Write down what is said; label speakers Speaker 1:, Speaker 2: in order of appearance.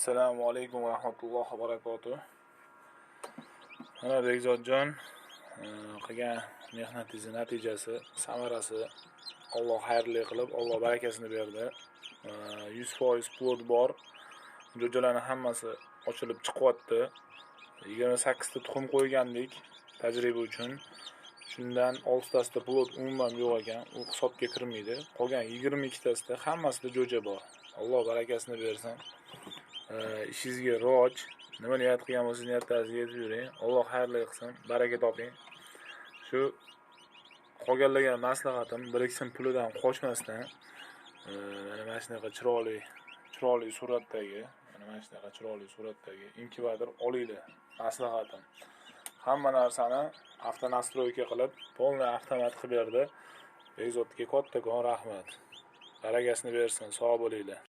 Speaker 1: Assalomu alaykum va rahmatullohi va barakatuh. Mana Bekzodjon qilgan mehnatingiz natijasi, samarasi Alloh xayrli qilib, Alloh barakasini berdi. 100% plod bor. Jo'jalarning hammasi ochilib chiqyapti. 28 ta tuxum qo'ygandik tajriba uchun. Shundan 6 tasida plod umuman yo'q ekan, u hisobga kirmaydi. Qolgan 22 tasida hammasida jo'ja bor. Alloh barakasini bersin. Ishingizga rivoj, nima niyat qilgan bo'lsangiz niyatingizni yetib yuring. Alloh xayrli qilsin, baraka toping. Shu qolganlarga maslahatim, biriksin pulidan qochmasdan, mana shunaqa chiroyli suratdagi inkubator olinglar. Maslahatim. Hamma narsani avtonastroyka qilib, polniy avtomat qilib berdi. Bekzodga kattakon rahmat. Barakasini bersin, sog' bo'linglar.